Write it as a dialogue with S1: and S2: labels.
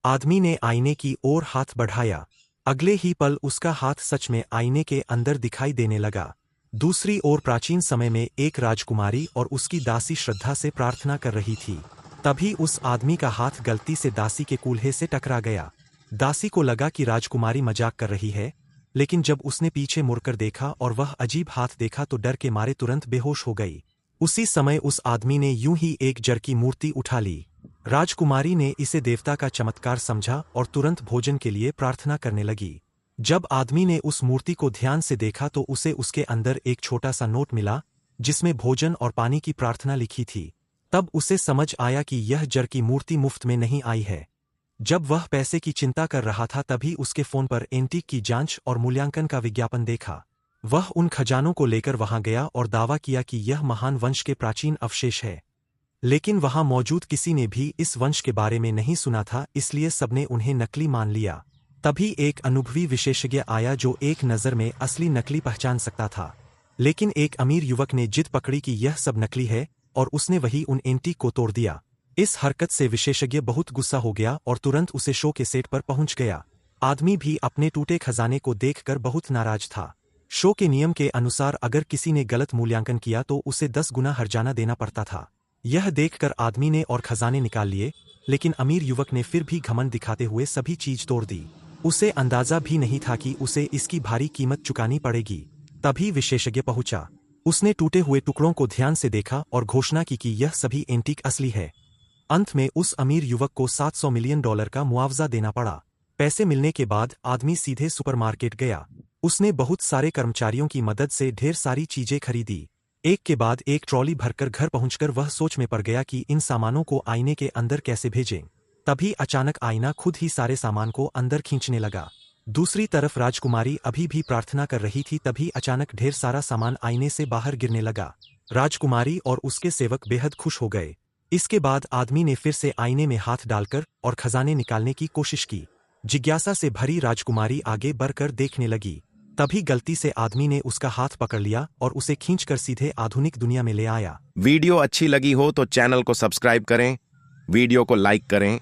S1: आदमी ने आईने की ओर हाथ बढ़ाया। अगले ही पल उसका हाथ सच में आईने के अंदर दिखाई देने लगा। दूसरी ओर प्राचीन समय में एक राजकुमारी और उसकी दासी श्रद्धा से प्रार्थना कर रही थी। तभी उस आदमी का हाथ गलती से दासी के कूल्हे से टकरा गया। दासी को लगा कि राजकुमारी मजाक कर रही है, लेकिन जब उसने पीछे मुड़कर देखा और वह अजीब हाथ देखा तो डर के मारे तुरंत बेहोश हो गई। उसी समय उस आदमी ने यूं ही एक जर की मूर्ति उठा ली। राजकुमारी ने इसे देवता का चमत्कार समझा और तुरंत भोजन के लिए प्रार्थना करने लगी। जब आदमी ने उस मूर्ति को ध्यान से देखा तो उसे उसके अंदर एक छोटा सा नोट मिला, जिसमें भोजन और पानी की प्रार्थना लिखी थी। तब उसे समझ आया कि यह जर की मूर्ति मुफ्त में नहीं आई है। जब वह पैसे की चिंता कर रहा था तभी उसके फोन पर एंटीक की जांच और मूल्यांकन का विज्ञापन देखा। वह उन खजानों को लेकर वहां गया और दावा किया कि यह महान वंश के प्राचीन अवशेष है। लेकिन वहां मौजूद किसी ने भी इस वंश के बारे में नहीं सुना था, इसलिए सबने उन्हें नकली मान लिया। तभी एक अनुभवी विशेषज्ञ आया जो एक नज़र में असली नकली पहचान सकता था। लेकिन एक अमीर युवक ने जिद पकड़ी कि यह सब नकली है और उसने वही उन एंटीक को तोड़ दिया। इस हरकत से विशेषज्ञ बहुत गुस्सा हो गया और तुरंत उसे शो के सेट पर पहुंच गया। आदमी भी अपने टूटे खजाने को देखकर बहुत नाराज था। शो के नियम के अनुसार अगर किसी ने गलत मूल्यांकन किया तो उसे 10 गुना हर्जाना देना पड़ता था। यह देखकर आदमी ने और खजाने निकाल लिए, लेकिन अमीर युवक ने फिर भी घमंड दिखाते हुए सभी चीज तोड़ दी। उसे अंदाजा भी नहीं था कि उसे इसकी भारी कीमत चुकानी पड़ेगी। तभी विशेषज्ञ पहुंचा। उसने टूटे हुए टुकड़ों को ध्यान से देखा और घोषणा की कि यह सभी एंटीक असली है। अंत में उस अमीर युवक को $700 मिलियन का मुआवजा देना पड़ा। पैसे मिलने के बाद आदमी सीधे सुपरमार्केट गया। उसने बहुत सारे कर्मचारियों की मदद से ढेर सारी चीजें खरीदी। एक के बाद एक ट्रॉली भरकर घर पहुंचकर वह सोच में पड़ गया कि इन सामानों को आईने के अंदर कैसे भेजें। तभी अचानक आईना खुद ही सारे सामान को अंदर खींचने लगा। दूसरी तरफ राजकुमारी अभी भी प्रार्थना कर रही थी, तभी अचानक ढेर सारा सामान आईने से बाहर गिरने लगा। राजकुमारी और उसके सेवक बेहद खुश हो गए। इसके बाद आदमी ने फिर से आईने में हाथ डालकर और खजाने निकालने की कोशिश की। जिज्ञासा से भरी राजकुमारी आगे बढ़कर देखने लगी। तभी गलती से आदमी ने उसका हाथ पकड़ लिया और उसे खींचकर सीधे आधुनिक दुनिया में ले आया।
S2: वीडियो अच्छी लगी हो तो चैनल को सब्सक्राइब करें, वीडियो को लाइक करें